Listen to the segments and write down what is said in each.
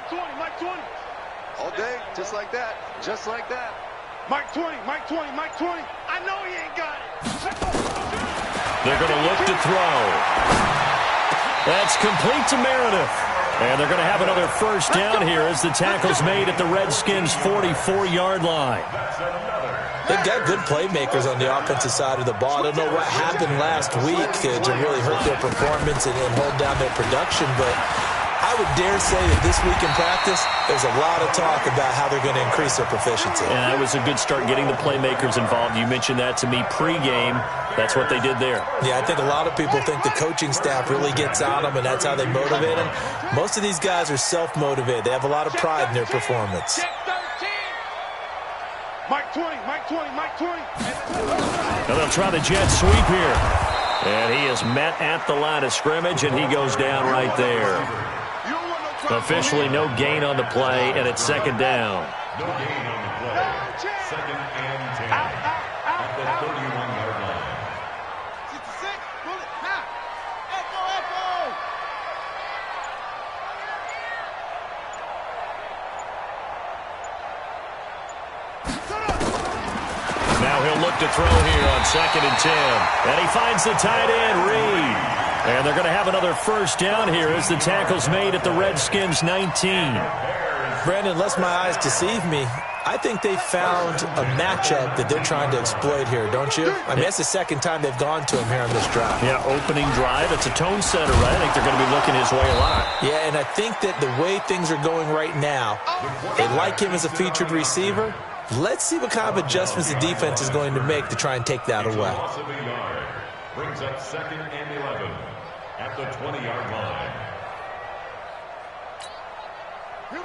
Mike 20, Mike 20. All day, just like that. Just like that. Mike 20, Mike 20, Mike 20. I know he ain't got it. They're going to look to throw. That's complete to Meredith. And they're going to have another first down here as the tackle's made at the Redskins' 44-yard line. They've got good playmakers on the offensive side of the ball. I don't know what happened last week to really hurt their performance and hold down their production, but I would dare say that this week in practice, there's a lot of talk about how they're going to increase their proficiency. And that was a good start getting the playmakers involved. You mentioned that to me pregame. That's what they did there. Yeah, I think a lot of people think the coaching staff really gets on them, and that's how they motivate them. Most of these guys are self-motivated. They have a lot of pride in their performance. Mike 20, Mike 20, Mike 20. And they'll try the jet sweep here. And he is met at the line of scrimmage, and he goes down right there. Officially no gain on the play, and it's second down. No gain on the play. Second and 10. At the 31-yard line. 66, pull it, now. Echo, echo. Now he'll look to throw here on second and 10. And he finds the tight end, Reed. And they're going to have another first down here as the tackle's made at the Redskins' 19. Brandon, unless my eyes deceive me, I think they found a matchup that they're trying to exploit here, don't you? I mean, that's the second time they've gone to him here on this drive. Yeah, opening drive. It's a tone setter, right? I think they're going to be looking his way a lot. Yeah, and I think that the way things are going right now, they like him as a featured receiver. Let's see what kind of adjustments the defense is going to make to try and take that away. Loss of a yard. Brings up second and 11 at the 20-yard line.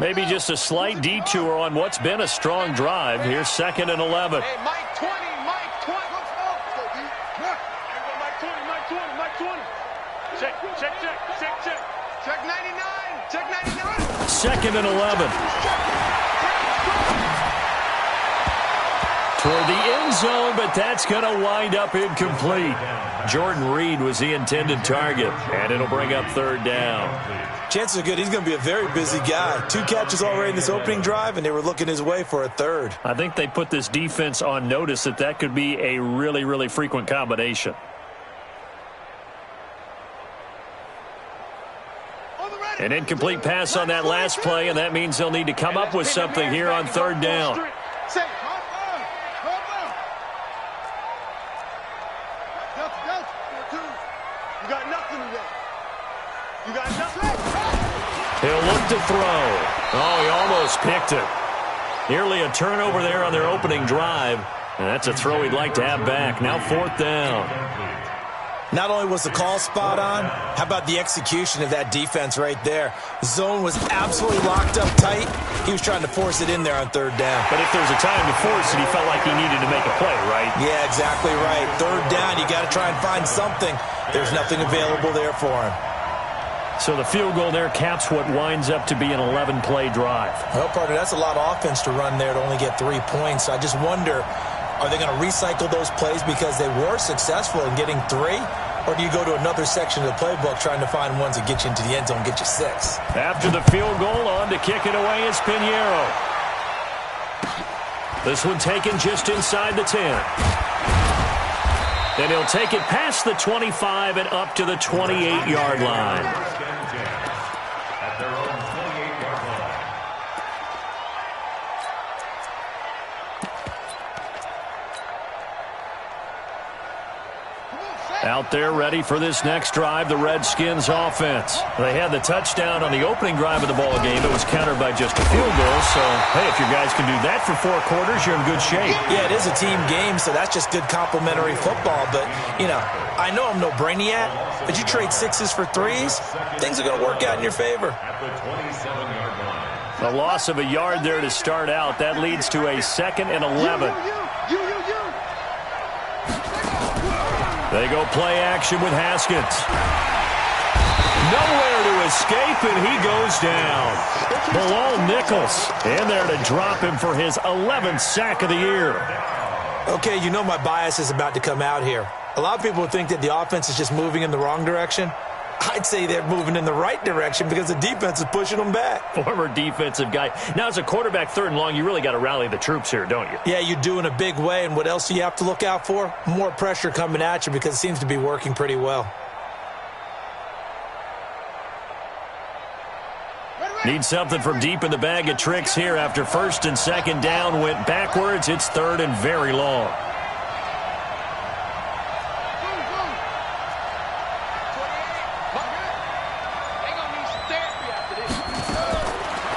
Maybe just a slight detour on what's been a strong drive. Here's second and 11. Hey, Mike 20, Mike 20. Mike 20, Mike 20, Mike 20. Check, check, check, check, check. Check 99, check 99. Second and 11. Toward the end zone, but that's going to wind up incomplete. Jordan Reed was the intended target, and it'll bring up third down. Chances are good he's going to be a very busy guy. 2 catches already in this opening drive, and they were looking his way for a third. I think they put this defense on notice that that could be a really, really frequent combination. An incomplete pass on that last play, and that means they'll need to come up with something here on third down. He'll look to throw. Oh, he almost picked it. Nearly a turnover there on their opening drive. And that's a throw he'd like to have back. Now fourth down. Not only was the call spot on, how about the execution of that defense right there? Zone was absolutely locked up tight. He was trying to force it in there on third down. But if there's a time to force it, he felt like he needed to make a play, right? Yeah, exactly right. Third down, you got to try and find something. There's nothing available there for him. So the field goal there caps what winds up to be an 11-play drive. Well, partner, that's a lot of offense to run there to only get 3 points. I just wonder, are they going to recycle those plays because they were successful in getting 3? Or do you go to another section of the playbook trying to find ones that get you into the end zone, get you 6? After the field goal, on to kick it away is Pinheiro. This one taken just inside the 10. Then he'll take it past the 25 and up to the 28-yard line. At their own 28-yard line. Out there ready for this next drive, the Redskins offense. They had the touchdown on the opening drive of the ball game. It was countered by just a field goal. So, hey, if your guys can do that for 4 quarters, you're in good shape. Yeah, it is a team game, so that's just good complimentary football. But, you know, I know I'm no brainiac, but you trade 6s for 3s, things are going to work out in your favor. At the 27-yard line. A loss of a yard there to start out. That leads to a second and 11. They go play action with Haskins. Nowhere to escape, and he goes down. Bilal Nichols in there to drop him for his 11th sack of the year. Okay, you know my bias is about to come out here. A lot of people would think that the offense is just moving in the wrong direction. I'd say they're moving in the right direction because the defense is pushing them back. Former defensive guy. Now, as a quarterback, 3rd and long, you really got to rally the troops here, don't you? Yeah, you do in a big way. And what else do you have to look out for? More pressure coming at you because it seems to be working pretty well. Need something from deep in the bag of tricks here after 1st and 2nd down went backwards. It's 3rd and very long.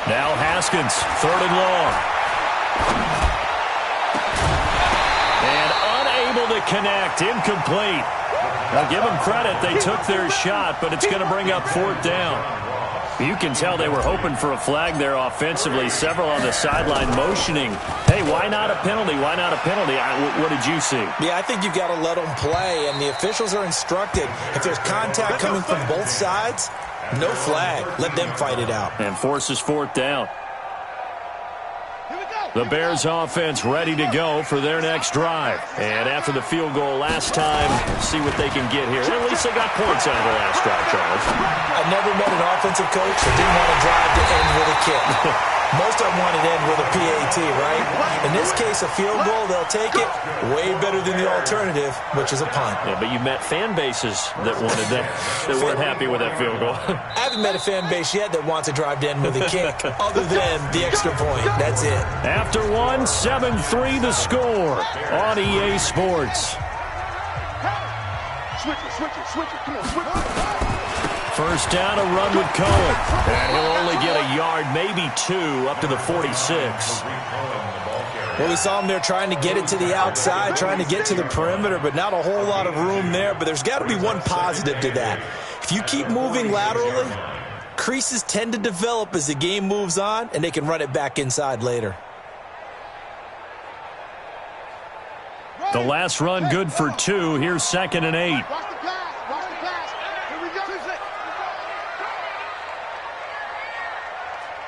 Now Haskins, 3rd and long. And unable to connect, incomplete. Now give them credit, they took their shot, but it's going to bring up 4th down. You can tell they were hoping for a flag there offensively. Several on the sideline motioning. Hey, why not a penalty? Why not a penalty? What did you see? Yeah, I think you've got to let them play, and the officials are instructed. If there's contact coming from both sides, no flag. Let them fight it out. And forces 4th down. The Bears offense ready to go for their next drive. And after the field goal last time, see what they can get here. At least they got points out of the last drive, Charles. I never met an offensive coach that didn't want to drive to end with a kick. Most of them want to end with a PAT, right? In this case, a field goal, they'll take it. Way better than the alternative, which is a punt. Yeah, but you met fan bases that wanted that weren't happy with that field goal. I haven't met a fan base yet that wants to drive to end with a kick, other than the extra point. That's it. After 1, 7-3 the score on EA Sports. Switch it. Come on, switch it. 1st down, a run with Cohen. And he'll only get a yard, maybe 2, up to the 46. Well, we saw him there trying to get it to the outside, trying to get to the perimeter, but not a whole lot of room there. But there's got to be one positive to that. If you keep moving laterally, creases tend to develop as the game moves on, and they can run it back inside later. The last run good for 2. Here's 2nd and 8.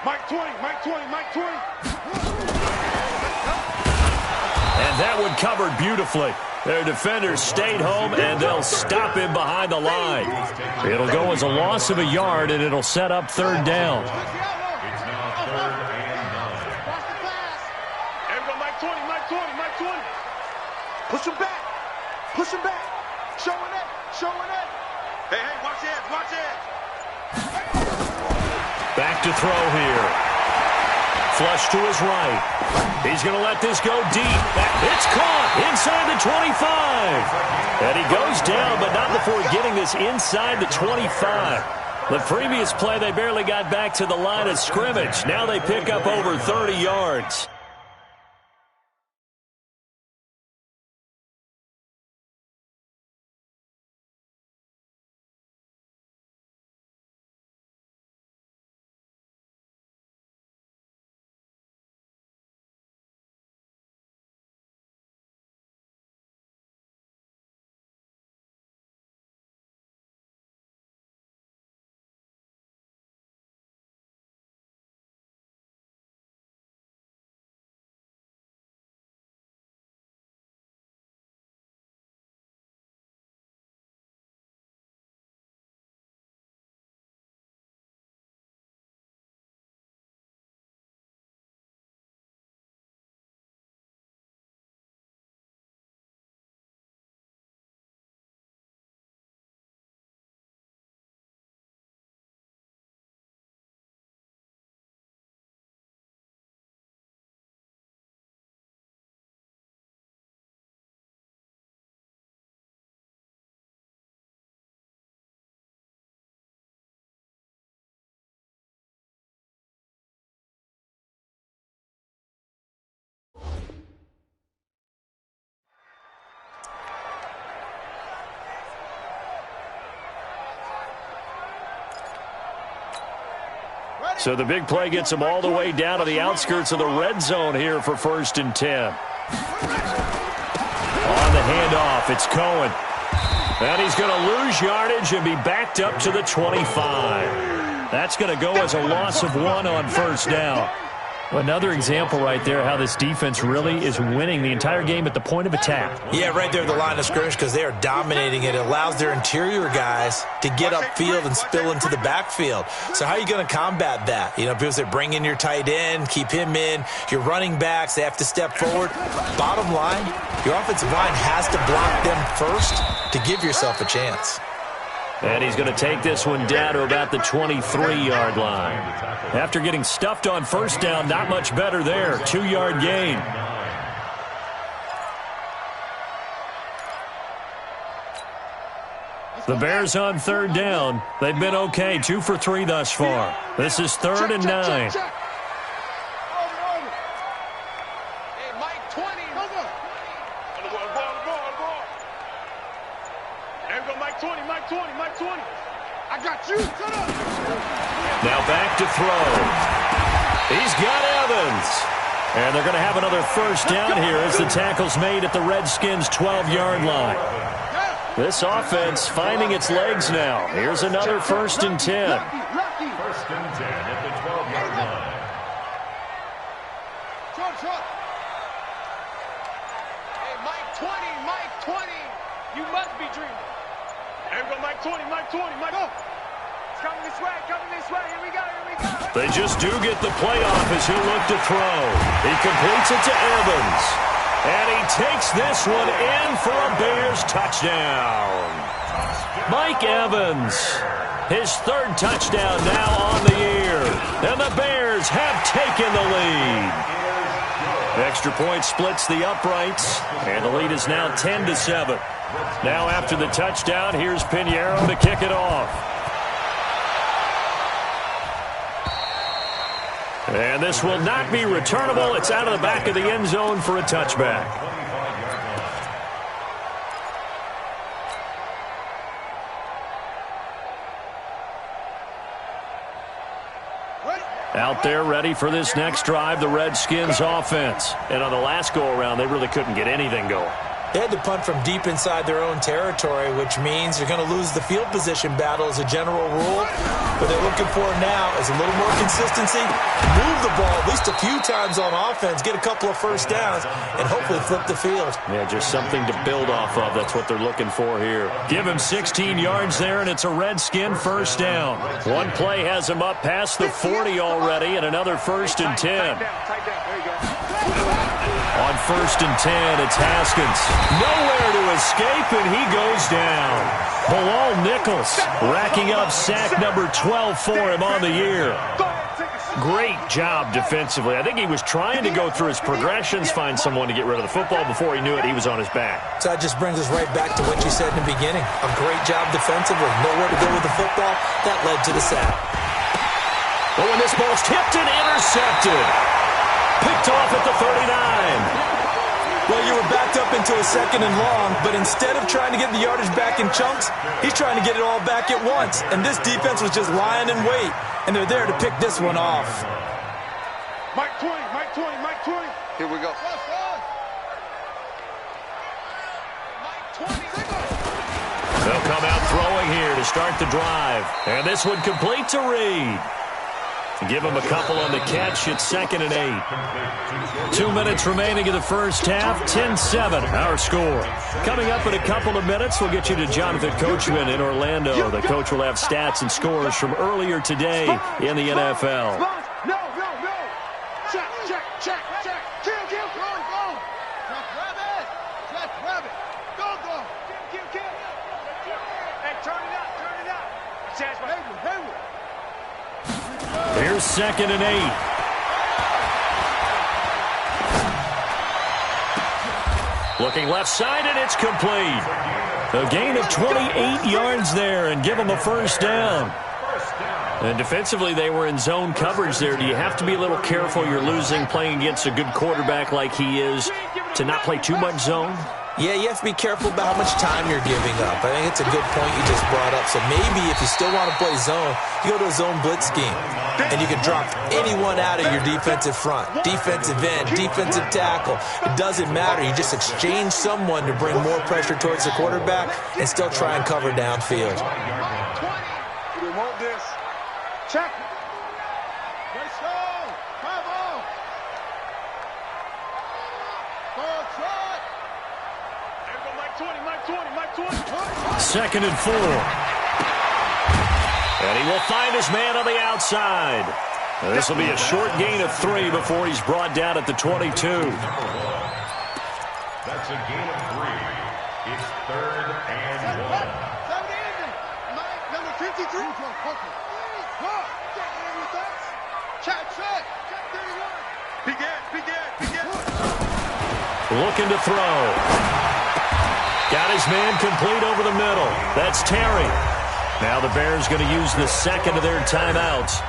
Mike 20. And that one covered beautifully. Their defenders stayed home, and they'll stop him behind the line. It'll go as a loss of a yard, and it'll set up 3rd down. It's now 3rd and 9. Everybody, Mike 20. Push him back. Showing it. Hey, watch it. Back to throw here. Flush to his right. He's going to let this go deep. It's caught inside the 25. And he goes down, but not before getting this inside the 25. The previous play, they barely got back to the line of scrimmage. Now they pick up over 30 yards. So the big play gets them all the way down to the outskirts of the red zone here for 1st and 10. On the handoff, it's Cohen. And he's going to lose yardage and be backed up to the 25. That's going to go as a loss of 1 on 1st down. Another example right there how this defense really is winning the entire game at the point of attack. Yeah, right there at the line of scrimmage because they are dominating it. It allows their interior guys to get upfield and spill into the backfield. So how are you going to combat that? You know, people say bring in your tight end, keep him in. Your running backs, they have to step forward. Bottom line, your offensive line has to block them first to give yourself a chance. And he's going to take this one down to about the 23-yard line. After getting stuffed on first down, not much better there. 2-yard gain. The Bears on third down. They've been okay, 2 for 3 thus far. This is 3rd and 9. I got you. Shut up. Now back to throw. He's got Evans. And they're going to have another first down here as the tackle's made at the Redskins' 12-yard line. This offense finding its legs now. Here's another 1st and 10. 1st and 10 at the 12-yard line. Hey, Mike 20, Mike 20. You must be dreaming. Here we go, Mike 20, Mike 20, Mike. Go. It's coming this way, Here we go, They just do get the playoff as he'll look to throw. He completes it to Evans. And he takes this one in for a Bears touchdown. Mike Evans, his 3rd touchdown now on the year. And the Bears have taken the lead. Extra point splits the uprights. And the lead is now 10-7. Now after the touchdown, here's Pinheiro to kick it off. And this will not be returnable. It's out of the back of the end zone for a touchback. Out there ready for this next drive, the Redskins offense. And on the last go-around, they really couldn't get anything going. They had to punt from deep inside their own territory, which means you're going to lose the field position battle as a general rule. What they're looking for now is a little more consistency, move the ball at least a few times on offense, get a couple of first downs, and hopefully flip the field. Yeah, just something to build off of. That's what they're looking for here. Give him 16 yards there, and it's a Redskin first down. One play has him up past the 40 already, and another 1st and 10. On 1st and 10, it's Haskins. Nowhere to escape, and he goes down. Bilal Nichols racking up sack number 12 for him on the year. Great job defensively. I think he was trying to go through his progressions, find someone to get rid of the football. Before he knew it, he was on his back. So that just brings us right back to what you said in the beginning. A great job defensively. Nowhere to go with the football. That led to the sack. Oh, and this ball's tipped and intercepted. Picked off at the 39. Well, you were backed up into a 2nd and long, but instead of trying to get the yardage back in chunks, he's trying to get it all back at once. And this defense was just lying in wait, and they're there to pick this one off. Mike 20, Mike 20, Mike 20. Here we go. Mike 20. They'll come out throwing here to start the drive. And this one complete to Reed. Give him a couple on the catch. It's 2nd and 8. 2 minutes remaining in the first half. 10-7, our score. Coming up in a couple of minutes, we'll get you to Jonathan Coachman in Orlando. The coach will have stats and scores from earlier today in the NFL. No. Check. Kill. Go. Jack Rabbit. Go. Kill. Hey, turn it up. Hayward. Here's 2nd and 8. Looking left side, and it's complete. A gain of 28 yards there, and give them a first down. And defensively, they were in zone coverage there. Do you have to be a little careful? You're losing, playing against a good quarterback like he is, to not play too much zone? Yeah, you have to be careful about how much time you're giving up. I think it's a good point you just brought up. So maybe if you still want to play zone, you go to a zone blitz scheme. And you can drop anyone out of your defensive front. Defensive end, defensive tackle. It doesn't matter. You just exchange someone to bring more pressure towards the quarterback and still try and cover downfield. We want this. Check. Let's go. Come on. Ball shot. There go Mike 20, Mike 20, Mike 20. 2nd and 4. And he will find his man on the outside. This will be a short gain of 3 before he's brought down at the 22. That's a gain of 3. It's 3rd and 1. Mike, number 53. Check. Begin. Looking to throw. Got his man complete over the middle. That's Terry. Now the Bears going to use the second of their timeouts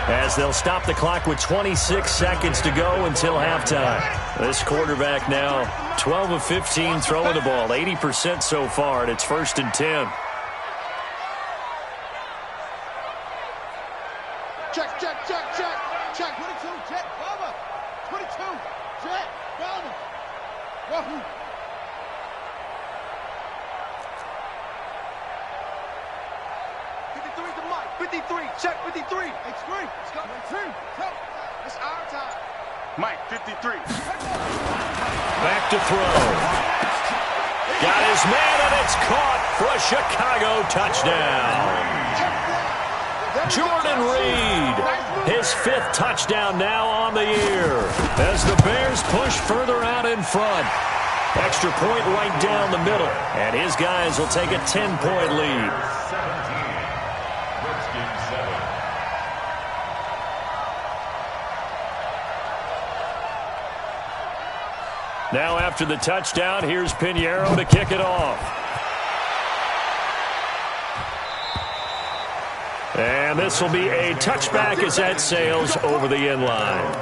as they'll stop the clock with 26 seconds to go until halftime. This quarterback now 12 of 15 throwing the ball, 80% so far, and it's 1st and 10. Check. 22, Jet, Bama. 22, Jet, Bama. Wahoo. To Mike. 53, check 53. Extreme. Let's go. It's our time. Mike, 53. Back to throw. Got his man, and it's caught for a Chicago touchdown. Jordan Reed, his 5th touchdown now on the year as the Bears push further out in front. Extra point right down the middle, and his guys will take a 10-point lead. Now after the touchdown, here's Pinheiro to kick it off. And this will be a touchback as that sails over the end line.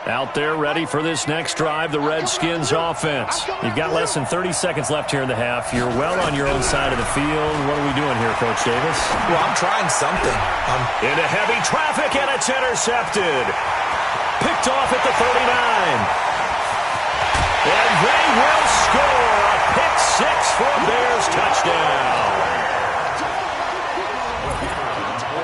Out there ready for this next drive, the Redskins offense. You've got less than 30 seconds left here in the half. You're well on your own side of the field. What are we doing here, Coach Davis? Well, I'm trying something. Into heavy traffic, and it's intercepted. Picked off at the 39. And they will score a pick 6 for a Bears touchdown.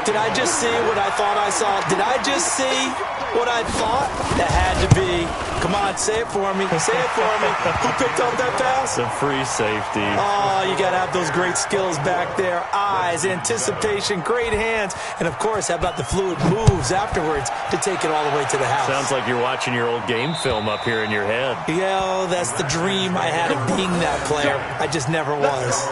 Did I just see what I thought I saw? Did I just see what I thought? That had to be. Come on, say it for me. Say it for me. Who picked up that pass? The free safety. Oh, you got to have those great skills back there. Eyes, anticipation, great hands. And, of course, how about the fluid moves afterwards to take it all the way to the house? Sounds like you're watching your old game film up here in your head. Yeah, that's the dream I had of being that player. I just never was.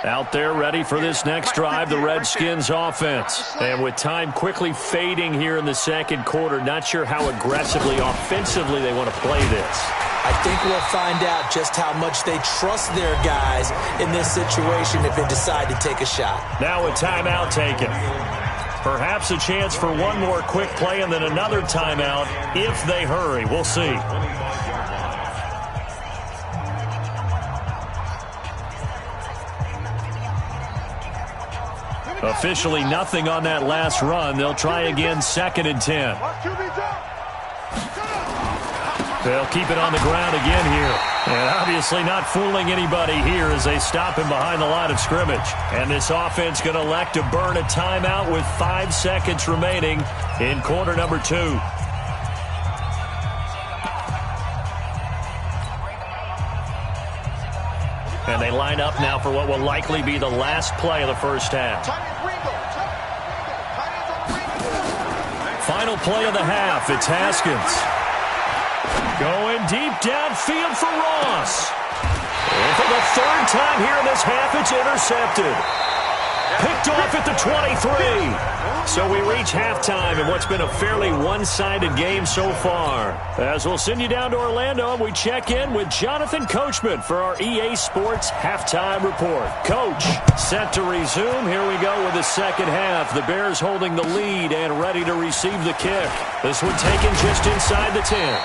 Out there ready for this next drive, the Redskins offense. And with time quickly fading here in the second quarter, not sure how aggressively, offensively they want to play this. I think we'll find out just how much they trust their guys in this situation if they decide to take a shot. Now a timeout taken. Perhaps a chance for one more quick play and then another timeout if they hurry. We'll see. Officially nothing on that last run. They'll try again, 2nd and 10. They'll keep it on the ground again here. And obviously not fooling anybody here as they stop him behind the line of scrimmage. And this offense going to elect to burn a timeout with 5 seconds remaining in quarter number 2. And they line up now for what will likely be the last play of the first half. Final play of the half. It's Haskins. Going deep downfield for Ross. And for the 3rd time here in this half, it's intercepted. Picked off at the 23. So we reach halftime in what's been a fairly one-sided game so far. As we'll send you down to Orlando, we check in with Jonathan Coachman for our EA Sports Halftime Report. Coach, set to resume. Here we go with the second half. The Bears holding the lead and ready to receive the kick. This one taken just inside the 10.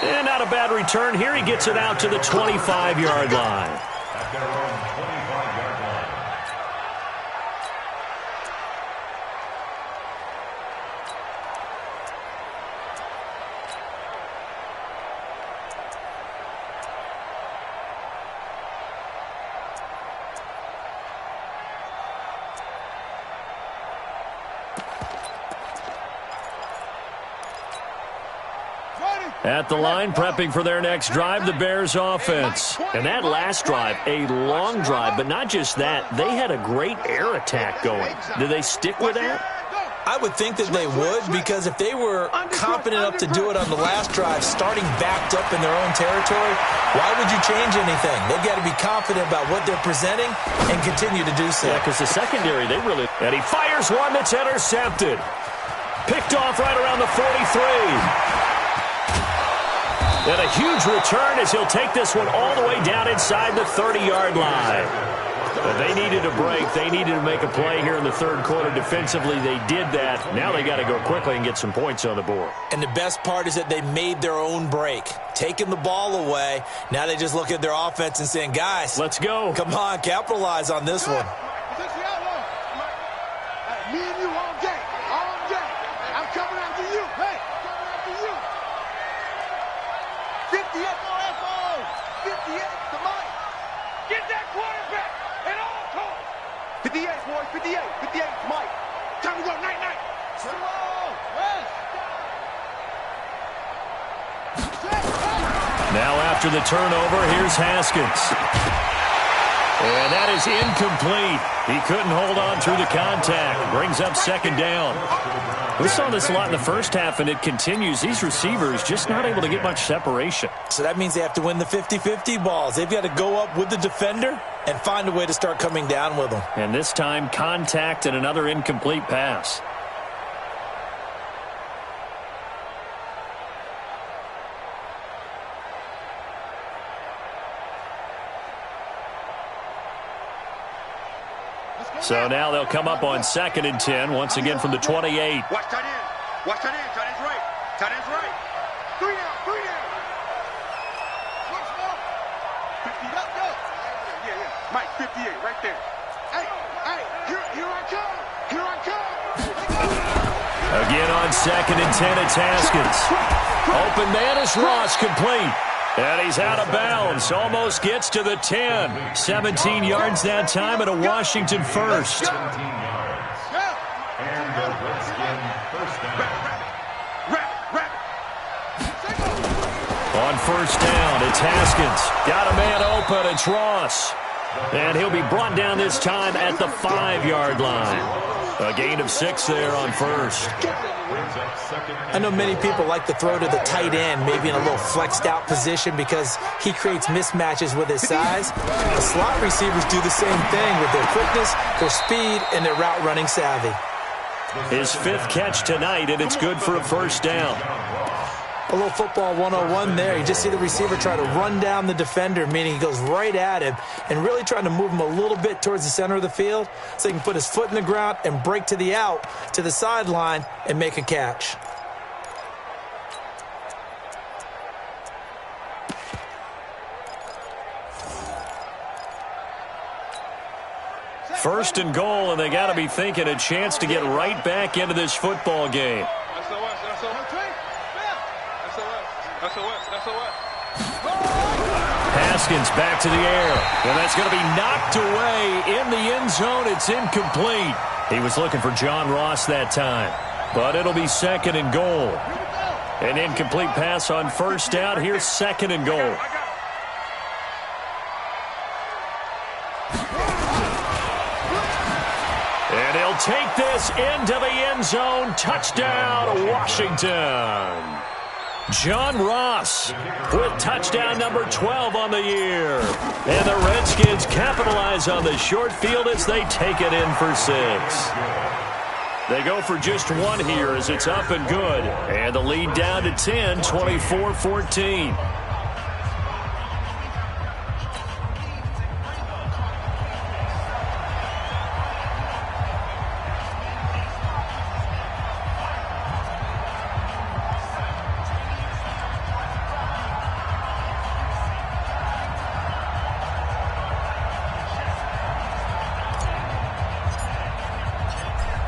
And not a bad return. Here he gets it out to the 25-yard line. At their own 25-yard line. At the line, prepping for their next drive, the Bears offense. And that last drive, a long drive, but not just that. They had a great air attack going. Do they stick with that? I would think that they would, because if they were confident enough to do it on the last drive, starting backed up in their own territory, why would you change anything? They've got to be confident about what they're presenting and continue to do so. Yeah, because the secondary, they really... And he fires one that's intercepted. Picked off right around the 43. And a huge return as he'll take this one all the way down inside the 30-yard line. But they needed a break. They needed to make a play here in the third quarter. Defensively, they did that. Now they got to go quickly and get some points on the board. And the best part is that they made their own break, taking the ball away. Now they just look at their offense and saying, guys, let's go. Come on, capitalize on this one. Me and you all day. All day. I'm coming after you. Hey, coming after you. 58 more FO. 58 to Mike. Get that quarterback at all costs. 58, boys. 58. 58 to Mike. Time to go. Night, night. Slow. Rest. Now after the turnover, here's Haskins. And that is incomplete. He couldn't hold on through the contact. Brings up second down. We saw this a lot in the first half, and it continues. These receivers just not able to get much separation. So that means they have to win the 50-50 balls. They've got to go up with the defender and find a way to start coming down with them. And this time, contact and another incomplete pass. So now they'll come up on 2nd and 10, once again from the 28. Watch tight end. Watch tight end. Tight end's right. Tight end's right. 3 down. 3 down. Watch more. 50 up, go. Yeah. Mike, 58, right there. Hey, here I come. Here I come. Again on 2nd and 10, it's Haskins. Open man is Ross, complete. And he's out of bounds. Almost gets to the 10. 17 yards that time at a Washington first. 17 yards. And the Redskin first down. On first down, it's Haskins. Got a man open, it's Ross. And he'll be brought down this time at the 5-yard line. A gain of 6 there on first. I know many people like to throw to the tight end, maybe in a little flexed out position because he creates mismatches with his size. The slot receivers do the same thing with their quickness, their speed, and their route running savvy. His 5th catch tonight, and it's good for a first down. A little football 101 there. You just see the receiver try to run down the defender, meaning he goes right at him and really trying to move him a little bit towards the center of the field so he can put his foot in the ground and break to the out, to the sideline, and make a catch. First and goal, and they got to be thinking a chance to get right back into this football game. Haskins back to the air, and that's going to be knocked away in the end zone. It's incomplete. He was looking for John Ross that time, but it'll be 2nd and goal. An incomplete pass on first down. Here's 2nd and goal. And he'll take this into the end zone. Touchdown, Washington. John Ross with touchdown number 12 on the year. And the Redskins capitalize on the short field as they take it in for 6. They go for just one here as it's up and good. And the lead down to 10, 24-14.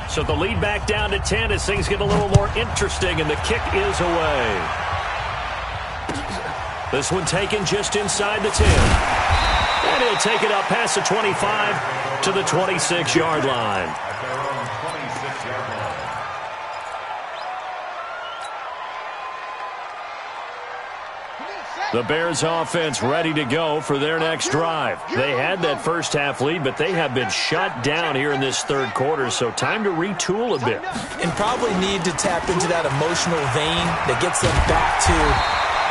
So the lead back down to 10 as things get a little more interesting, and the kick is away. This one taken just inside the 10. And he'll take it up past the 25 to the 26-yard line. The Bears offense ready to go for their next drive. They had that first half lead, but they have been shut down here in this third quarter, so time to retool a bit. And probably need to tap into that emotional vein that gets them back to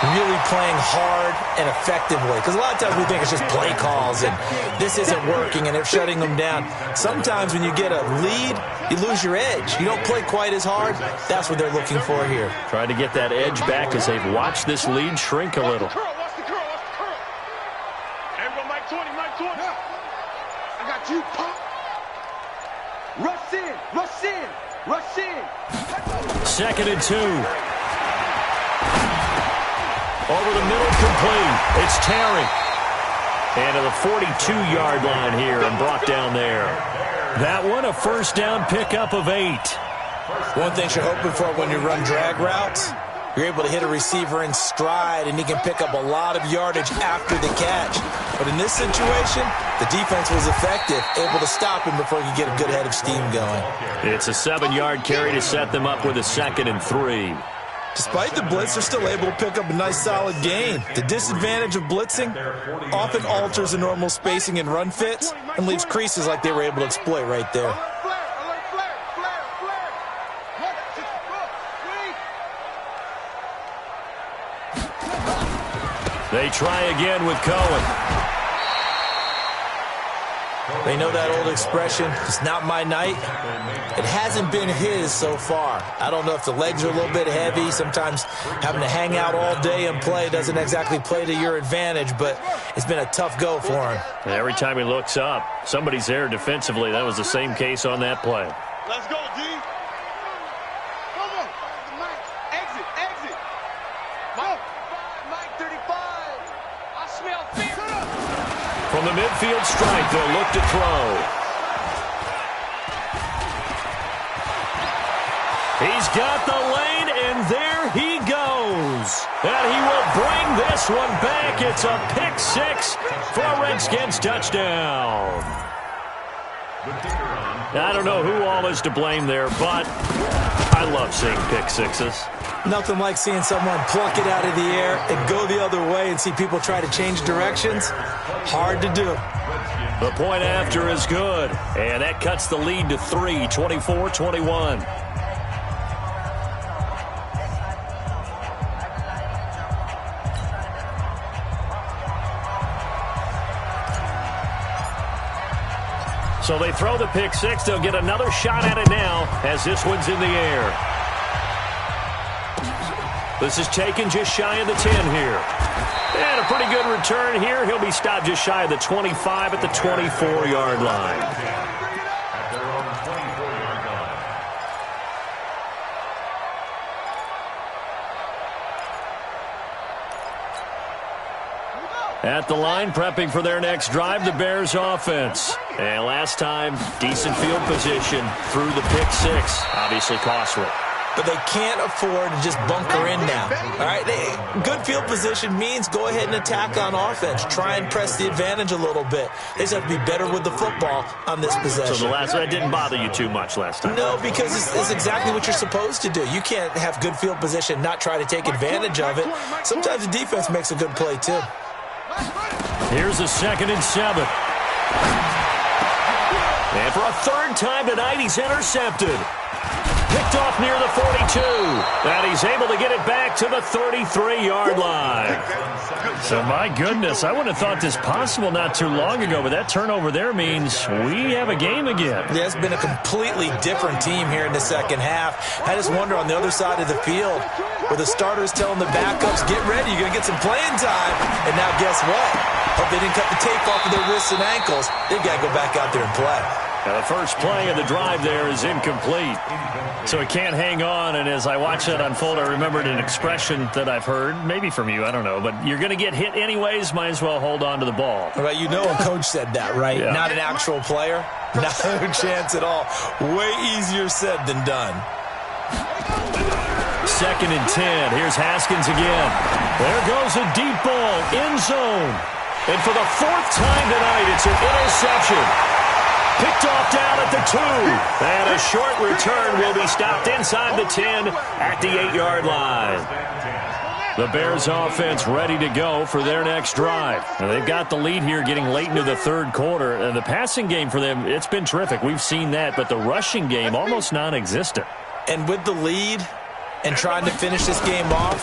really playing hard and effectively. Because a lot of times we think it's just play calls and this isn't working and they're shutting them down. Sometimes when you get a lead, you lose your edge. You don't play quite as hard. That's what they're looking for here. Trying to get that edge back as they've watched this lead shrink a little. Watch the curl. Everyone, Mike 20. I got you, pop. Rush in. 2nd and 2. Over the middle, complete. It's Terry. And to the 42-yard line here and brought down there. That one, a first down pickup of 8. One thing you're hoping for when you run drag routes, you're able to hit a receiver in stride, and he can pick up a lot of yardage after the catch. But in this situation, the defense was effective, able to stop him before he could get a good head of steam going. It's a 7-yard carry to set them up with a 2nd and 3. Despite the blitz, they're still able to pick up a nice, solid gain. The disadvantage of blitzing often alters the normal spacing and run fits and leaves creases like they were able to exploit right there. They try again with Cohen. They know that old expression, it's not my night. It hasn't been his so far. I don't know if the legs are a little bit heavy. Sometimes having to hang out all day and play doesn't exactly play to your advantage, but it's been a tough go for him. Every time he looks up, somebody's there defensively. That was the same case on that play. Let's go, D. Come on. Mike, exit. Mike 35. I smell fear. From the midfield stripe, they'll look to throw. He's got the lane, and there he goes. And he will bring this one back. It's a pick 6 for a Redskins touchdown. I don't know who all is to blame there, but I love seeing pick 6s. Nothing like seeing someone pluck it out of the air and go the other way and see people try to change directions. Hard to do. The point after is good, and that cuts the lead to 3, 24-21. So they throw the pick 6. They'll get another shot at it now as this one's in the air. This is taken just shy of the 10 here. And a pretty good return here. He'll be stopped just shy of the 25 at the 24-yard line. At the line, prepping for their next drive, the Bears offense. And last time, decent field position through the pick 6. Obviously costly. But they can't afford to just bunker in now. All right, good field position means go ahead and attack on offense. Try and press the advantage a little bit. They just have to be better with the football on this possession. So the last one didn't bother you too much last time? No, because it's exactly what you're supposed to do. You can't have good field position, not try to take advantage of it. Sometimes the defense makes a good play, too. Here's a 2nd and 7. And for a third time tonight, he's intercepted. picked off near the 42. And he's able to get it back to the 33-yard line. So, my goodness, I wouldn't have thought this possible not too long ago, but that turnover there means we have a game again. Yeah, it's been a completely different team here in the second half. I just wonder on the other side of the field, where the starters telling the backups, get ready, you're going to get some playing time. And now guess what? Hope they didn't cut the tape off of their wrists and ankles. They've got to go back out there and play. Now, the first play of the drive there is incomplete. So it can't hang on, and as I watch that unfold, I remembered an expression that I've heard, maybe from you, I don't know, but you're going to get hit anyways, might as well hold on to the ball. Right, you know a coach said that, right? Yeah. Not an actual player? No chance at all. Way easier said than done. 2nd and 10. Here's Haskins again. There goes a deep ball, end zone. And for the 4th time tonight, it's an interception. Picked off down at the 2. And a short return will be stopped inside the 10 at the 8-yard line. The Bears offense ready to go for their next drive. And they've got the lead here getting late into the 3rd quarter. And the passing game for them, it's been terrific. We've seen that. But the rushing game, almost non-existent. And with the lead and trying to finish this game off,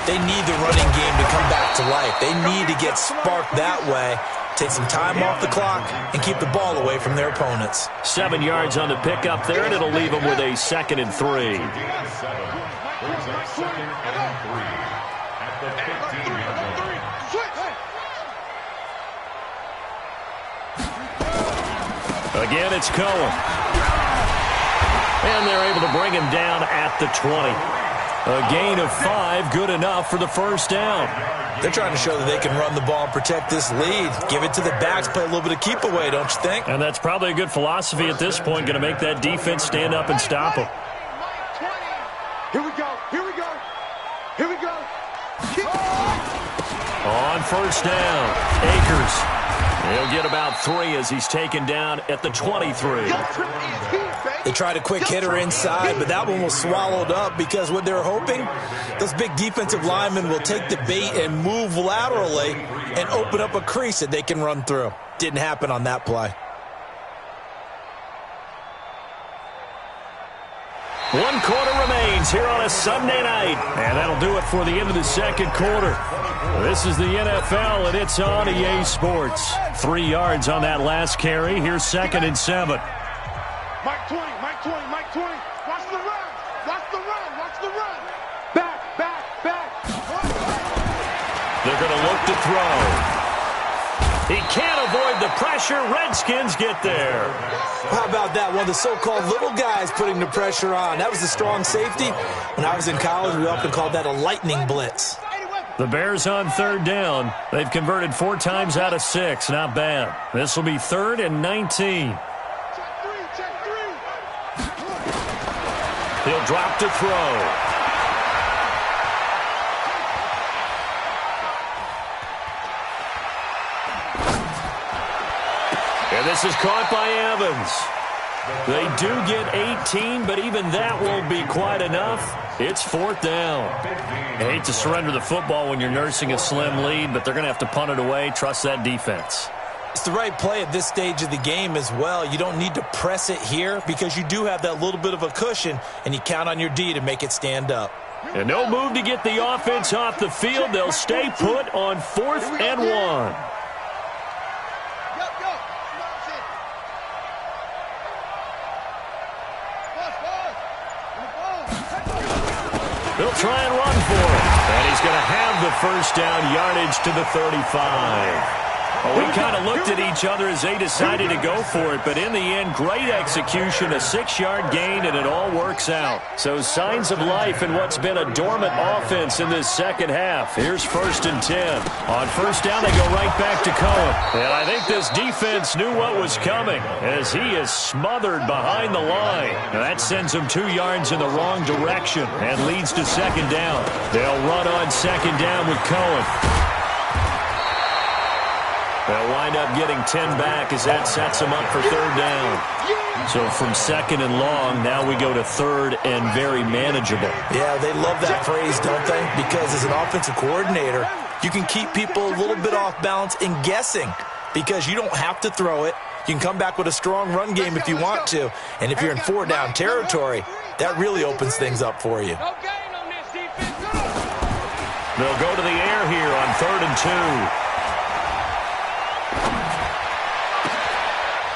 they need the running game to come back to life. They need to get sparked that way. Take some time off the clock and keep the ball away from their opponents. 7 yards on the pickup there, and it'll leave them with a 2nd and 3. There's a 2nd and 3 at the 15-yard line. Again, it's Cohen. And they're able to bring him down at the 20. A gain of 5, good enough for the first down. They're trying to show that they can run the ball and protect this lead. Give it to the backs, play a little bit of keep away, don't you think? And that's probably a good philosophy at this point, going to make that defense stand up and stop them. Here we go. Here we go. Here we go. On first down, Akers. He'll get about 3 as he's taken down at the 23. They tried a quick hitter inside, but that one was swallowed up because what they're hoping, those big defensive linemen will take the bait and move laterally and open up a crease that they can run through. Didn't happen on that play. 1 quarter remains here on a Sunday night. And that'll do it for the end of the 2nd quarter. This is the NFL, and it's on EA Sports. 3 yards on that last carry. Here's 2nd and 7. Mike 20, Mike 20, Mike 20. Watch the run. Watch the run. Watch the run. Back, back, back. They're going to look to throw. He can't avoid the pressure. Redskins get there. How about that? One of the so-called little guys putting the pressure on. That was a strong safety. When I was in college, we often called that a lightning blitz. The Bears on 3rd down. They've converted 4 times out of 6. Not bad. This will be 3rd and 19. He'll drop to throw. And this is caught by Evans. They do get 18, but even that won't be quite enough. It's 4th down. I hate to surrender the football when you're nursing a slim lead, but they're going to have to punt it away. Trust that defense. It's the right play at this stage of the game as well. You don't need to press it here because you do have that little bit of a cushion, and you count on your D to make it stand up. And no move to get the offense off the field. They'll stay put on 4th and 1. They'll try and run for it. And he's going to have the first down yardage to the 35. Well, we kind of looked at each other as they decided to go for it, but in the end, great execution, a 6-yard gain, and it all works out. So signs of life in what's been a dormant offense in this second half. Here's 1st and 10. On first down, they go right back to Cohen. And I think this defense knew what was coming as he is smothered behind the line. And that sends him 2 yards in the wrong direction and leads to 2nd down. They'll run on 2nd down with Cohen. They'll wind up getting 10 back as that sets them up for 3rd down. So from 2nd and long, now we go to 3rd and very manageable. Yeah, they love that phrase, don't they? Because as an offensive coordinator, you can keep people a little bit off balance and guessing. because you don't have to throw it. You can come back with a strong run game if you want to. And if you're in 4-down territory, that really opens things up for you. They'll go to the air here on 3rd and 2.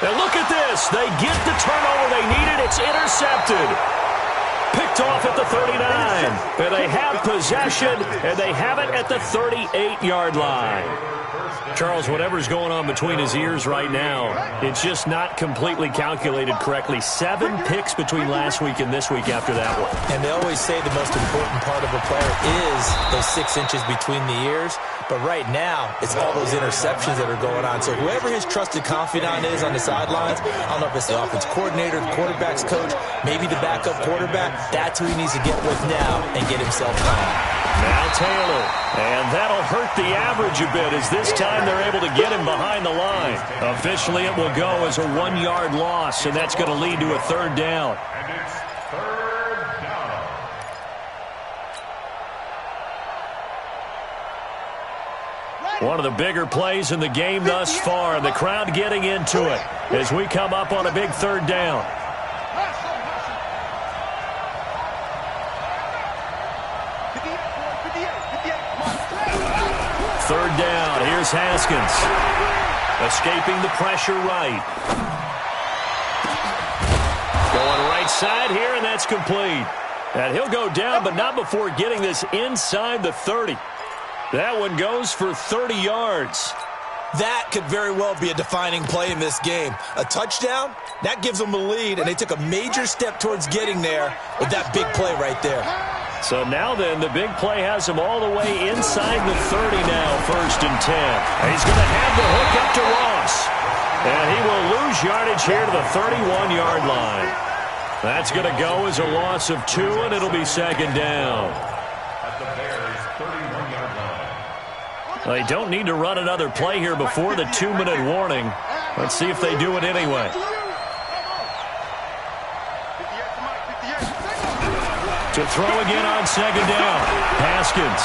And look at this. They get the turnover they needed. It's intercepted. Picked off at the 39. And they have possession, and they have it at the 38-yard line. Charles, whatever's going on between his ears right now, it's just not completely calculated correctly. 7 picks between last week and this week after that one. And they always say the most important part of a player is those 6 inches between the ears. But right now, it's all those interceptions that are going on. So whoever his trusted confidant is on the sidelines, I don't know if it's the offense coordinator, the quarterback's coach, maybe the backup quarterback, that's who he needs to get with now and get himself calm. Now Taylor, and that'll hurt the average a bit as this time they're able to get him behind the line. Officially, it will go as a 1-yard loss, and that's going to lead to a 3rd down. And it's 3rd down. One of the bigger plays in the game thus far, and the crowd getting into it as we come up on a big 3rd down. Third down. Here's Haskins. Escaping the pressure right. Going right side here, and that's complete. And he'll go down, but not before getting this inside the 30. That one goes for 30 yards. That could very well be a defining play in this game. A touchdown, that gives them a lead, and they took a major step towards getting there with that big play right there. So now then, the big play has him all the way inside the 30 now, 1st and 10. He's going to have the hook up to Ross. And he will lose yardage here to the 31-yard line. That's going to go as a loss of 2, and it'll be 2nd down. At the Bears' 31-yard line. Well, they don't need to run another play here before the 2-minute warning. Let's see if they do it anyway. To throw again on 2nd down. Haskins.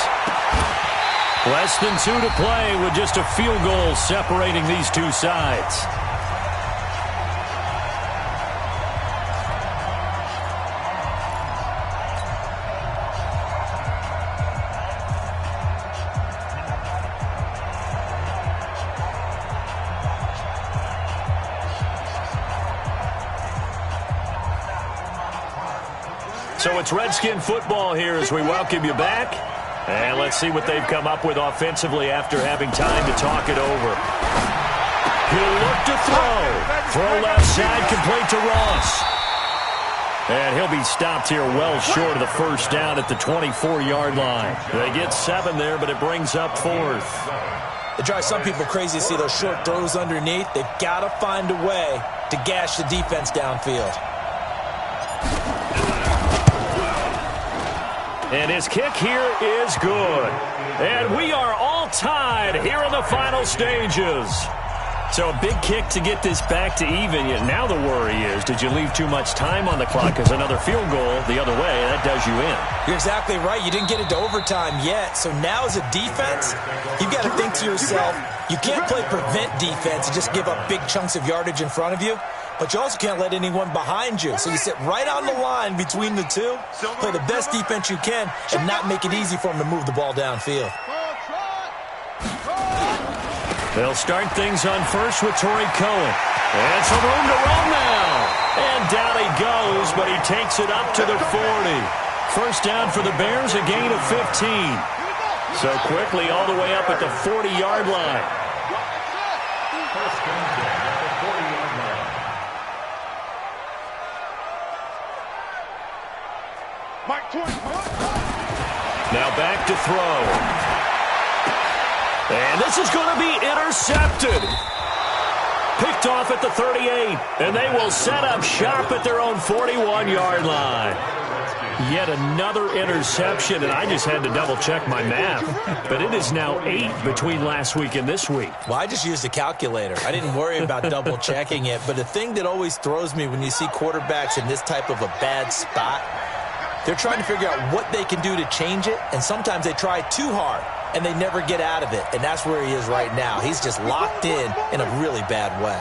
Less than 2 to play with just a field goal separating these two sides. So it's Redskin football here as we welcome you back. And let's see what they've come up with offensively after having time to talk it over. He'll look to throw. Throw left side, complete to Ross. And he'll be stopped here well short of the 1st down at the 24-yard line. They get 7 there, but it brings up 4th. It drives some people crazy to see those short throws underneath. They've got to find a way to gash the defense downfield. And his kick here is good. And we are all tied here in the final stages. So a big kick to get this back to even. Now the worry is, did you leave too much time on the clock? Because another field goal the other way, that does you in. You're exactly right. You didn't get it to overtime yet. So now as a defense, you've got to think to yourself, you can't play prevent defense and just give up big chunks of yardage in front of you. But you also can't let anyone behind you. So you sit right on the line between the two, play the best defense you can, and not make it easy for them to move the ball downfield. They'll start things on first with Torrey Cohen. And some room to run now. And down he goes, but he takes it up to the 40. First down for the Bears, a gain of 15. So quickly all the way up at the 40-yard line. First comes down at the 40-yard line. Now back to throw. And this is going to be intercepted. Picked off at the 38. And they will set up shop at their own 41-yard line. Yet another interception, and I just had to double-check my math. But it is now 8 between last week and this week. Well, I just used a calculator. I didn't worry about double-checking it. But the thing that always throws me when you see quarterbacks in this type of a bad spot, they're trying to figure out what they can do to change it, and sometimes they try too hard. and they never get out of it. And that's where he is right now. He's just locked in a really bad way.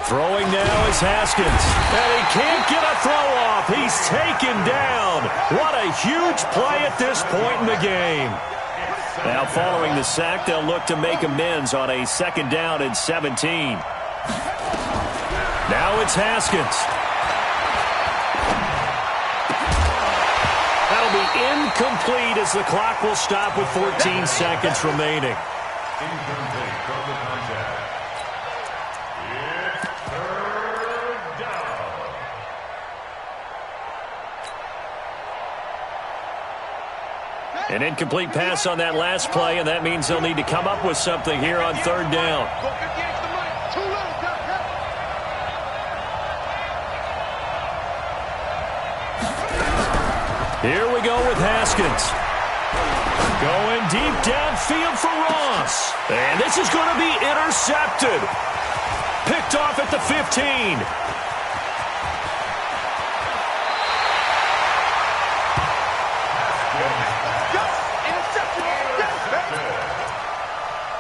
Throwing now is Haskins. And he can't get a throw off. He's taken down. What a huge play at this point in the game. Now following the sack, they'll look to make amends on a 2nd down and 17. Now it's Haskins. That'll be incomplete as the clock will stop with 14 seconds remaining. Incomplete from the contact. It's 3rd down. An incomplete pass on that last play, and that means they'll need to come up with something here on 3rd down. Here we go with Haskins. Going deep downfield for Ross. And this is going to be intercepted. Picked off at the 15.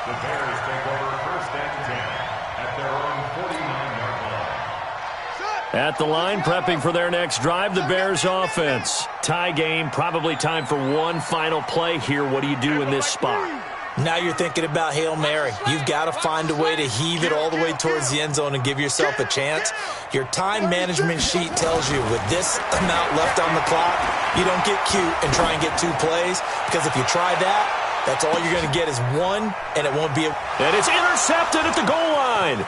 The Bears take over 1st and 10 at their own 49-yard line. At the line, prepping for their next drive, the Bears offense. Tie game, probably time for one final play here. What do you do in this spot? Now you're thinking about Hail Mary. You've got to find a way to heave it all the way towards the end zone and give yourself a chance. Your time management sheet tells you with this amount left on the clock, you don't get cute and try and get 2 plays, because if you try that, that's all you're going to get is 1, and it won't be a... And it's intercepted at the goal line.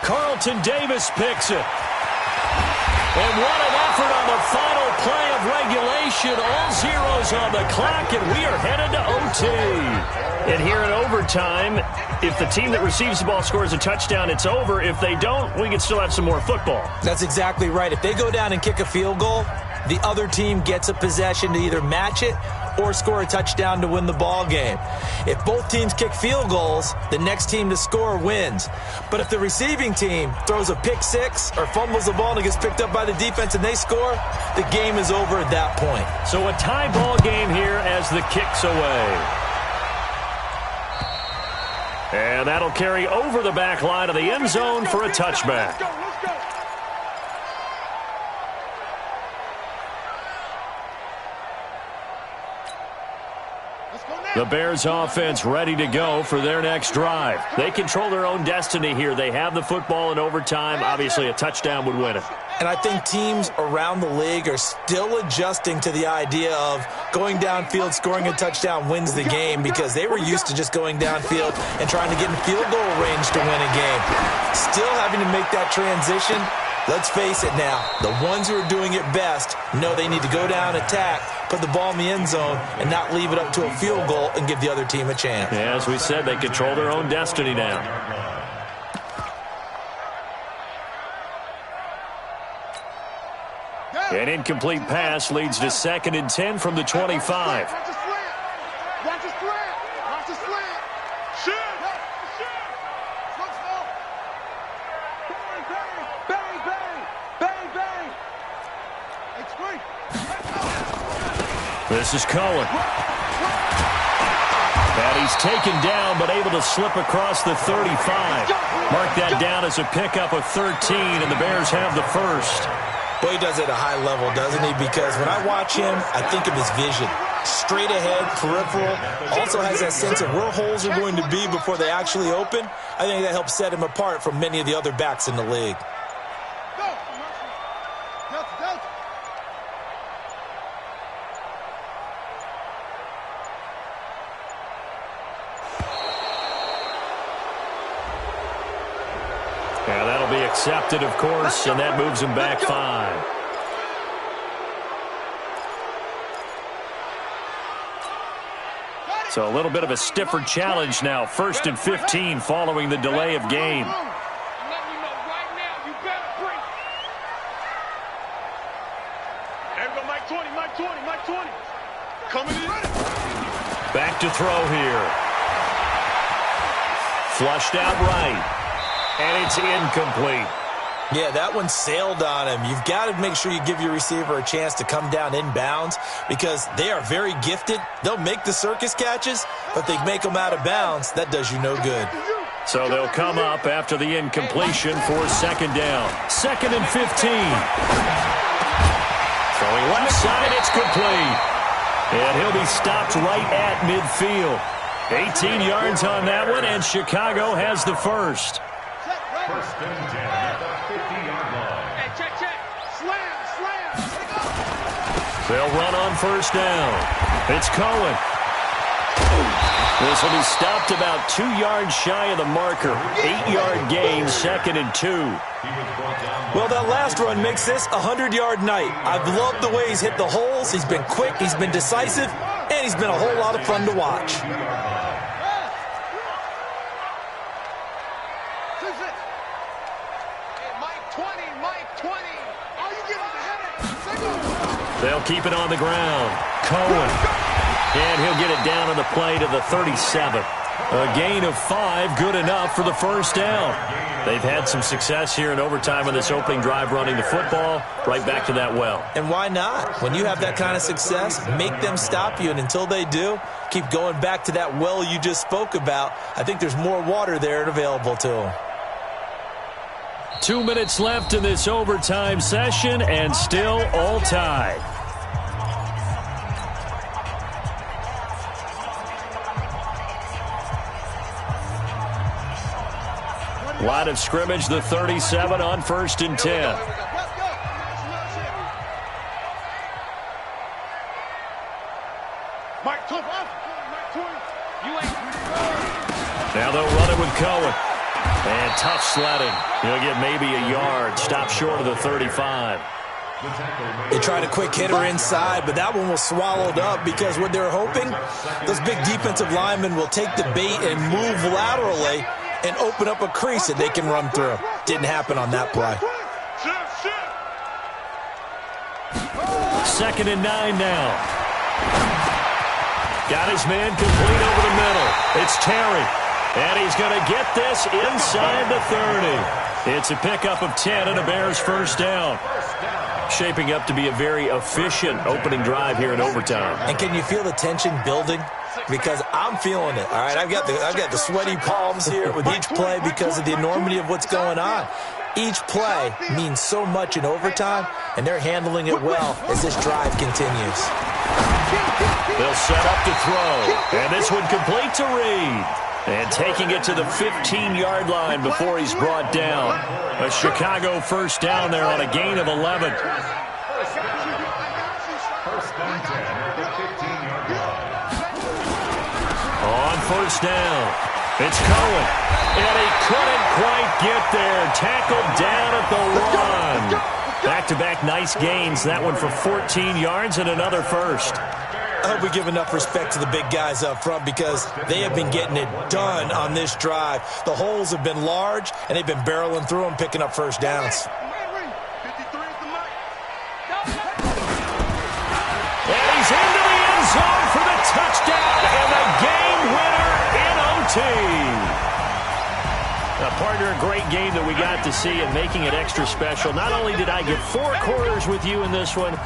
Carlton Davis picks it. And what an effort on the final play of regulation. All zeros on the clock, and we are headed to OT. And here in overtime, if the team that receives the ball scores a touchdown, it's over. If they don't, we can still have some more football. That's exactly right. If they go down and kick a field goal, the other team gets a possession to either match it or score a touchdown to win the ball game. If both teams kick field goals, the next team to score wins. But if the receiving team throws a pick 6 or fumbles the ball and it gets picked up by the defense and they score, the game is over at that point. So a tie ball game here as the kick's away. And that'll carry over the back line of the end zone for a touchback. The Bears offense ready to go for their next drive. They control their own destiny here. They have the football in overtime. Obviously, a touchdown would win it. And I think teams around the league are still adjusting to the idea of going downfield, scoring a touchdown wins the game, because they were used to just going downfield and trying to get in field goal range to win a game. Still having to make that transition. Let's face it now, the ones who are doing it best know they need to go down, attack, put the ball in the end zone, and not leave it up to a field goal and give the other team a chance. Yeah, as we said, they control their own destiny now. An incomplete pass leads to 2nd and 10 from the 25. Watch the slant. Watch the slant. Watch the slant. Shoot. Bang, bang. Bang, bang. It's free. This is Cohen. And he's taken down, but able to slip across the 35. Mark that down as a pickup of 13, and the Bears have the first. Boy, he does it at a high level, doesn't he? Because when I watch him, I think of his vision. Straight ahead, peripheral, also has that sense of where holes are going to be before they actually open. I think that helps set him apart from many of the other backs in the league. Yeah, that'll be accepted, of course, and that moves him back 5. So a little bit of a stiffer challenge now. 1st and 15 following the delay of game. Back to throw here. Flushed out right. And it's incomplete. Yeah, that one sailed on him. You've got to make sure you give your receiver a chance to come down inbounds because they are very gifted. They'll make the circus catches, but they make them out of bounds. That does you no good. So they'll come up after the incompletion for second down. 2nd and 15. Throwing left side, it's complete. And he'll be stopped right at midfield. 18 yards on that one, and Chicago has the first. First and 10 at the 50-yard line. Hey, check. Slam. They'll run on first down. It's Cohen. This will be stopped about 2 yards shy of the marker. 8-yard gain, 2nd and 2. Well, that last run makes this a 100-yard night. I've loved the way he's hit the holes. He's been quick, he's been decisive, and he's been a whole lot of fun to watch. They'll keep it on the ground. Cohen. And he'll get it down on the play to the 37. A gain of 5, good enough for the first down. They've had some success here in overtime on this opening drive running the football. Right back to that well. And why not? When you have that kind of success, make them stop you. And until they do, keep going back to that well you just spoke about. I think there's more water there and available to them. 2 minutes left in this overtime session, and still all tied. Line of scrimmage, the 37 on 1st and 10. Now they'll run it with Cohen. And tough sledding. He'll get maybe a yard. Stop short of the 35. They tried a quick hitter inside, but that one was swallowed up because what they're hoping, those big defensive linemen will take the bait and move laterally and open up a crease that they can run through. Didn't happen on that play. 2nd and 9 now. Got his man complete over the middle. It's Terry. And he's going to get this inside the 30. It's a pickup of 10 and a Bears first down. Shaping up to be a very efficient opening drive here in overtime. And can you feel the tension building? Because I'm feeling it. All right, I've got the sweaty palms here with each play because of the enormity of what's going on. Each play means so much in overtime, and they're handling it well as this drive continues. They'll set up to throw, and this one complete to Reed. And taking it to the 15-yard line before he's brought down. A Chicago first down there on a gain of 11. First and 10 at the 15-yard line. On first down, it's Cohen. And he couldn't quite get there. Tackled down at the 1. Back-to-back nice gains. That one for 14 yards and another first. I hope we give enough respect to the big guys up front because they have been getting it done on this drive. The holes have been large, and they've been barreling through them, picking up first downs. And he's into the end zone for the touchdown and the game winner in OT. Partner, a great game that we got to see and making it extra special. Not only did I get 4 quarters with you in this one,